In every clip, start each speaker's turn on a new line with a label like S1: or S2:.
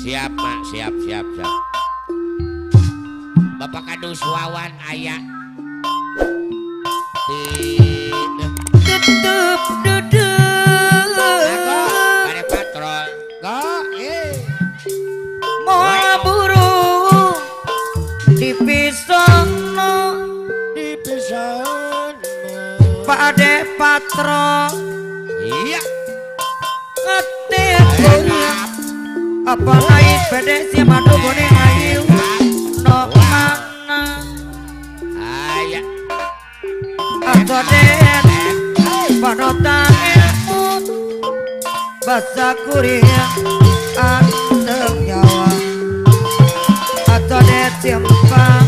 S1: Siap mak, siap. Bapak Kadus Wawan ayah
S2: tutup duduk
S1: ada patrol
S2: mau burung dipisono pade patrol
S1: iya
S2: ngetir apa naik pede si madu bone ayu no mana
S1: ayah
S2: atau den padotan ilmu bahasa kuria anteng nyawa atau den simpang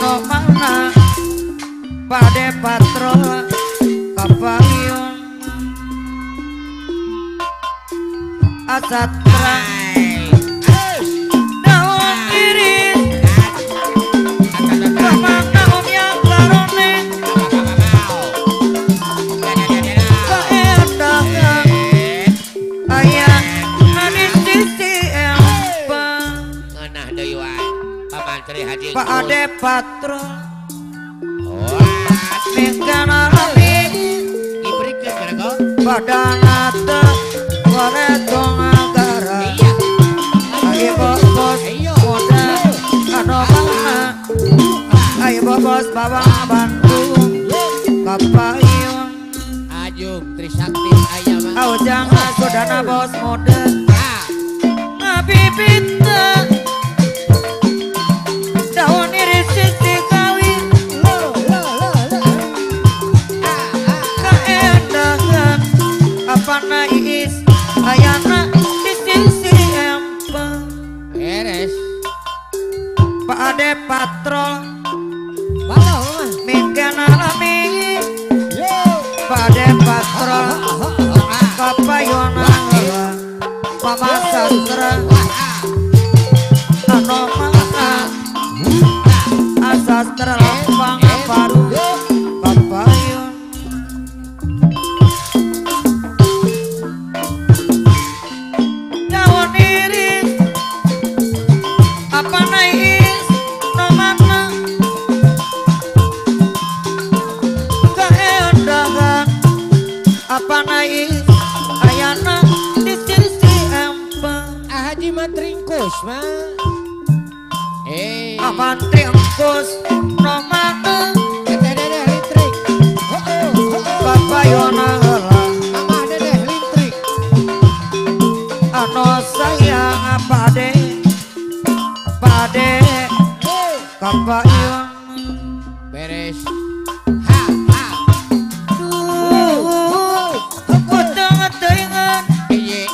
S2: no mana pade patrol kapayun asatra daun iris pemana om yang larone keendangan ayah nadi sisi empang
S1: ngenah deui wae pamantri haji
S2: Pak Ade Patrol
S1: wah
S2: minggan alami
S1: diberikan gara
S2: badanata waretong agara
S1: iya
S2: ayo bos moda ano mana ayo bos bawang Bandung kapayun
S1: Ajung Trisakti ayah mah
S2: au jangan sodana bos moda ngabibita daun iris sisi kawin kaendangan apa nais ayana di sisi empang
S1: beres
S2: Pak Ade Patrol
S1: balau
S2: minggan alami Pak Ade Patrol kapayona Mama Sastra ano mana asastra lampang baru kapayun daun iris apa nais no mana kehendakan apa nais ayana di sisi empang
S1: Haji Matringkus mah
S2: aman triangkus no mana
S1: dedeh listrik
S2: kapayona
S1: mamah dedeh listrik
S2: ano sayang pade kapayun
S1: beres
S2: kutang tengan
S1: ye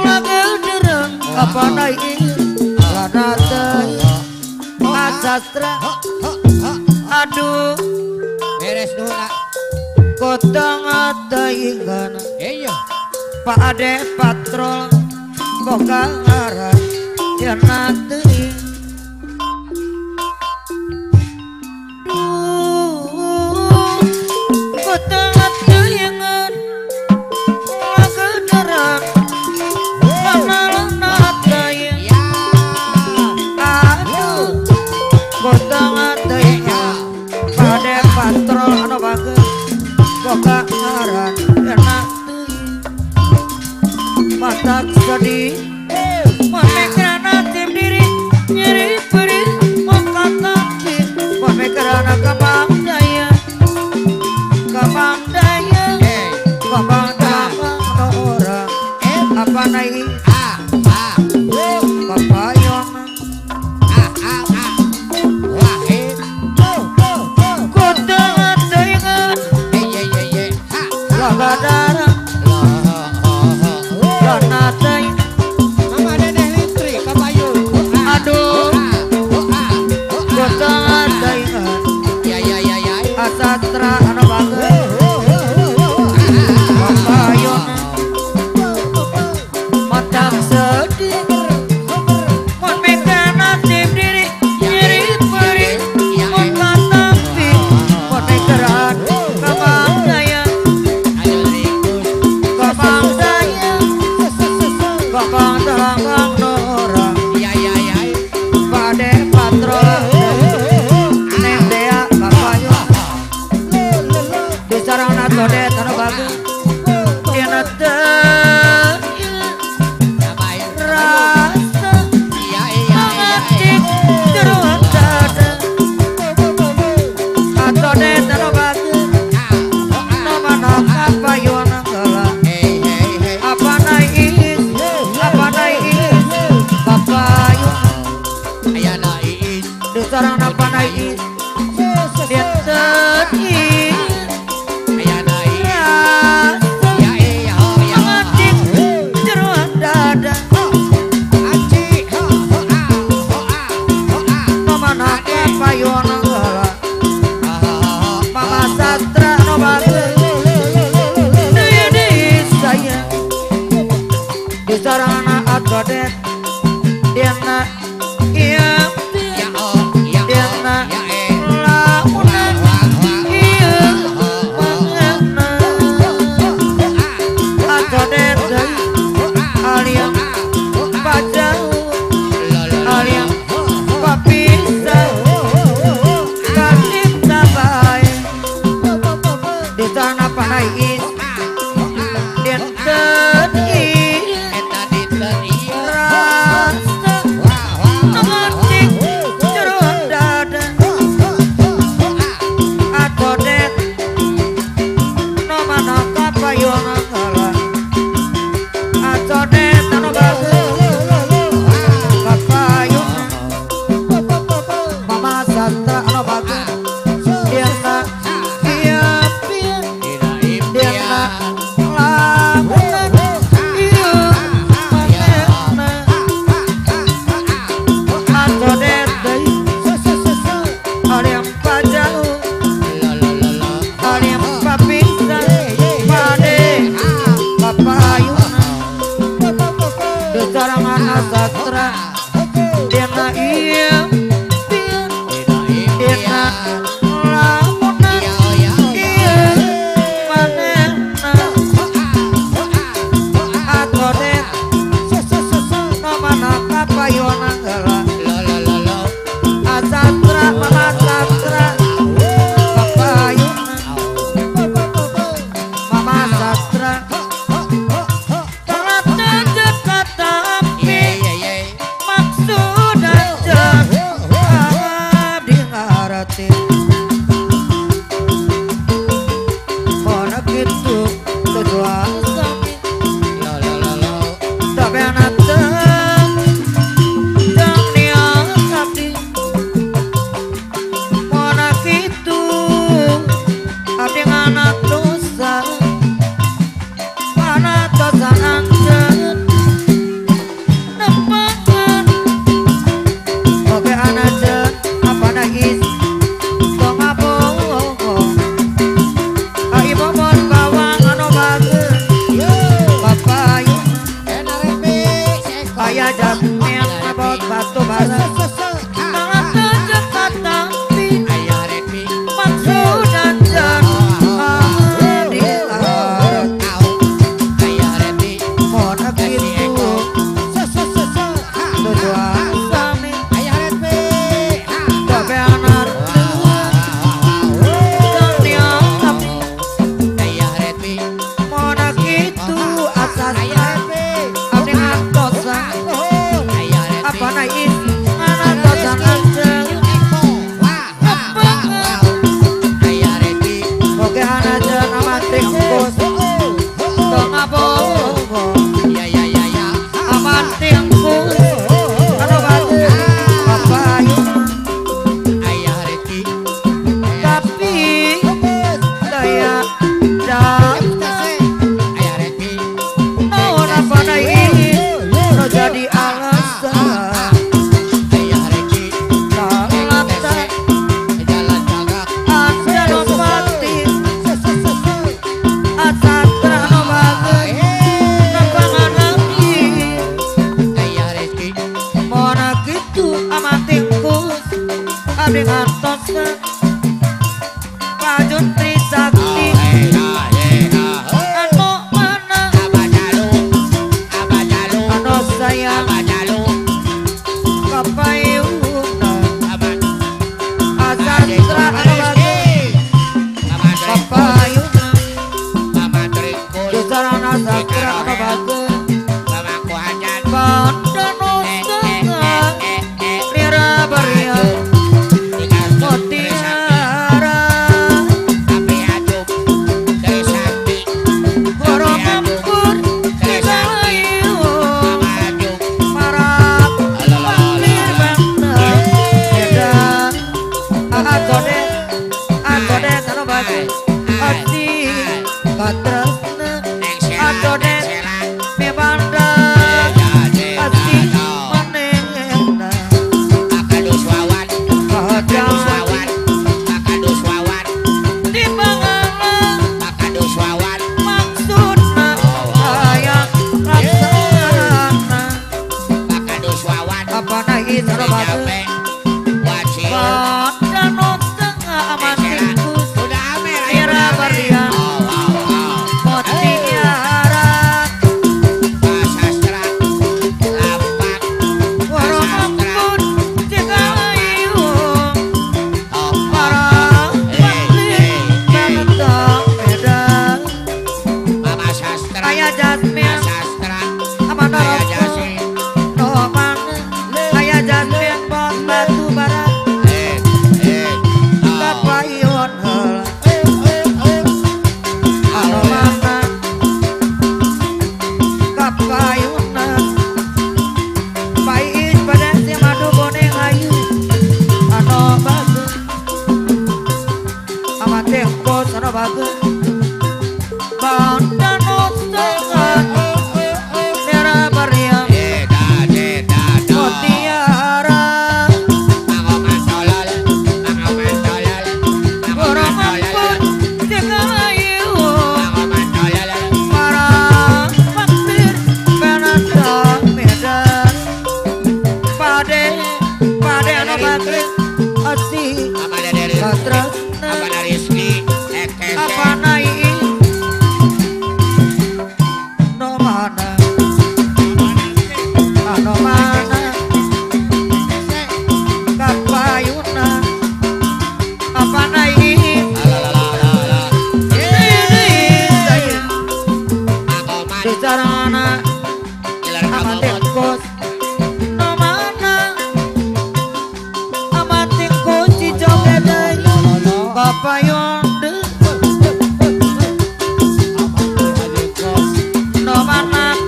S2: lagu dereng apa naik lana teh asastra aduh
S1: beres dulu lah
S2: kutang tengan
S1: iya
S2: Pak Ade Patrol boga ngaran yang nanti kutang tengan lagu dereng lana teh
S1: ya
S2: aduh kutang tengan Pak Ade Patrol anu bagus boga ngaran yang nanti matak sedih memikirana tim diri nyeri beri mengkataki memikirana kembang daya no orang apa naik kapayun
S1: wahid
S2: kutang tengan lagadara lana teh
S1: mama dedeh listrik kapayun
S2: aduh kutang tengan
S1: ya
S2: asastra anu bagus kapayun mata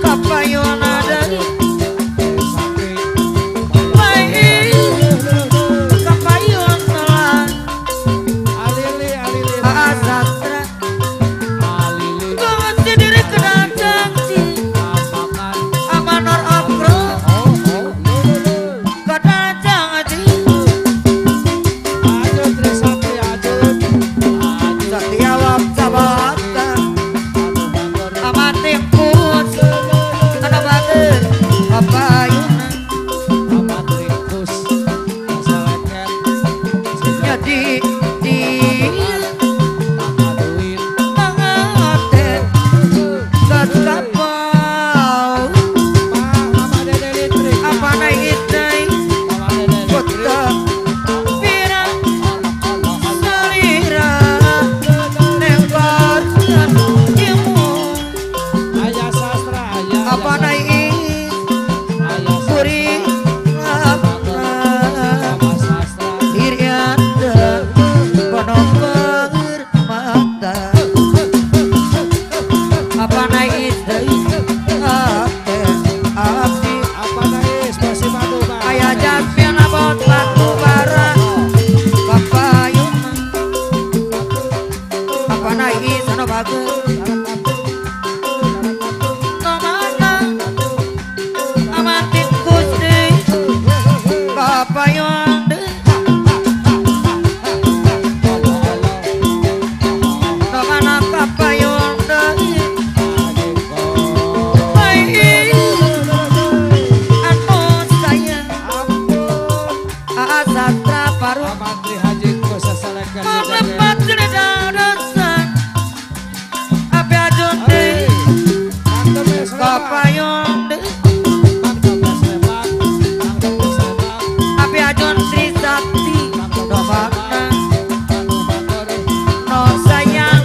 S2: Kapayona apa naik suri dirian penongker mata apa naik abdi
S1: Apa naik spasi madu bang?
S2: ayah jasmine abot batu bara papayun apa naik sana bagus nomana amatin kusdi papayun nomana papayun sastra paru
S1: Mantri Haji Kosa Salekan
S2: melepat jeredasan api ajun deh kapayun deh api ajun Sri Sakti no makna no sayang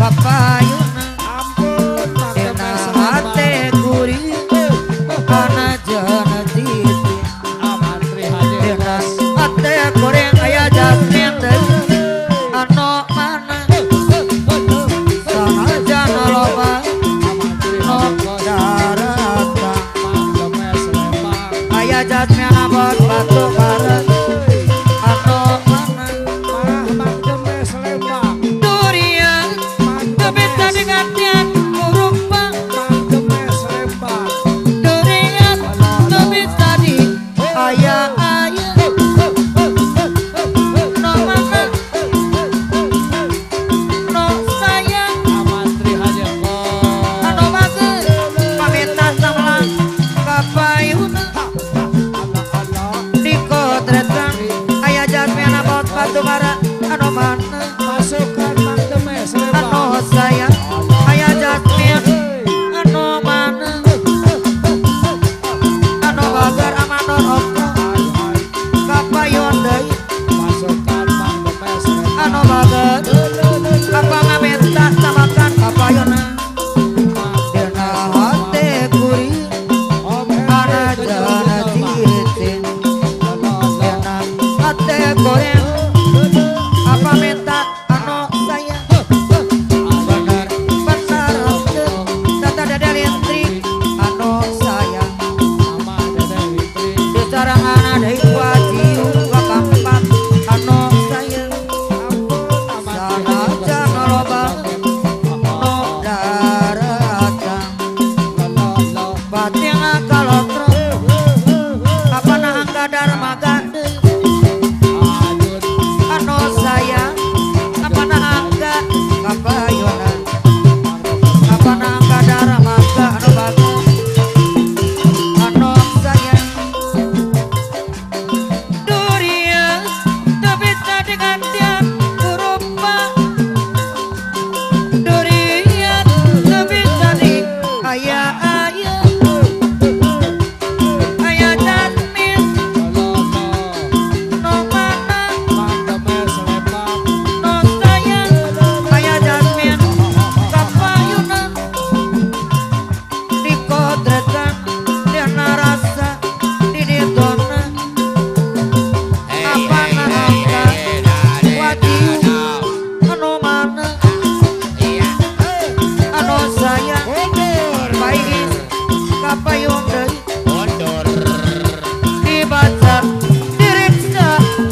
S2: kapayun dena hati guri karena jana titi ate goreng ayah jasmine deh ano mana sana jana loba no darata ayah jasmine abot batu bara ano mana durian kebisa dengannya rupa durian kebisa di ayah batu bara anu mana
S1: Masukkan Mang Demes
S2: anu sayang ayah jasmine anu mana anu bagar amanor oko kapayun deui
S1: Masukkan Mang Demes
S2: anu bagar apa ngaminta samakan kapayuna dina hate guri ana jana titin dina hate goreng apa minta anu sayang bener bener tata dada lintri anu sayang di sarangan ada wajiu kakampat anu sayang sana jana loba no daratan batin kalotro apa na angka darmaga anu sayang apa na angka kapayona apa na angka darmaga anu bagus anu sayang durian tapi tak dengan tiap rupa durian tapi tadi ayah jasmine no mana no sayang ayah jasmine kapayunan dikodratkan dina rasa diditona apa na angka wajiu anu mana anu sayang baik kapayun deui dibaca diriksa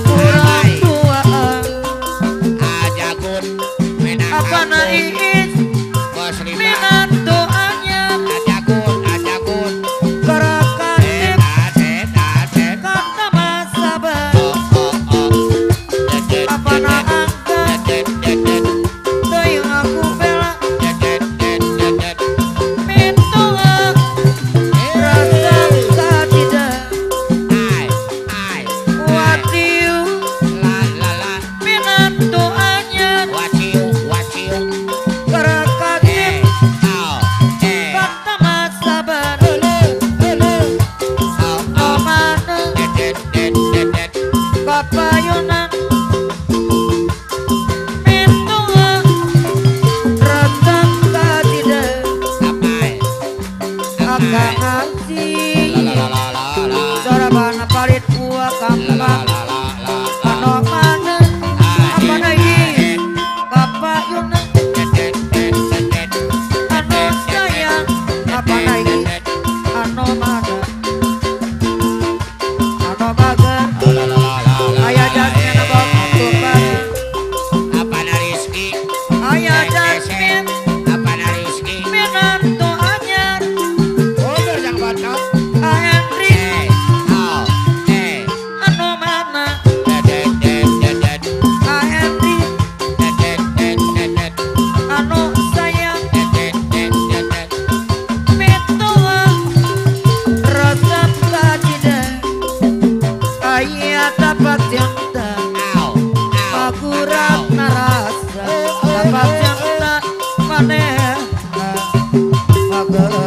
S2: kurang tuaan apa na iis minat doanya kerakatip kata masabar apa na angka teuing aku bela mintoa rasa kadida watiu minat doanya kerakatip ngaji sarabana parit buah kampang ano mana apa naik kapayuna ano sayang apa naik ano mana ano bagan ayah jasmin abang tukan
S3: apa na Rizky
S2: ayah jasmin
S3: apa na Rizky
S2: minanto anyar
S3: over yang batok
S2: Henry
S3: oh
S2: ano mana
S3: dedet dedet
S2: Henry
S3: dedet dedet
S2: ano sayang
S3: dedet dedet
S2: Metua resep kajida ayah dapat cinta akurat narasa dapat cinta maneh mager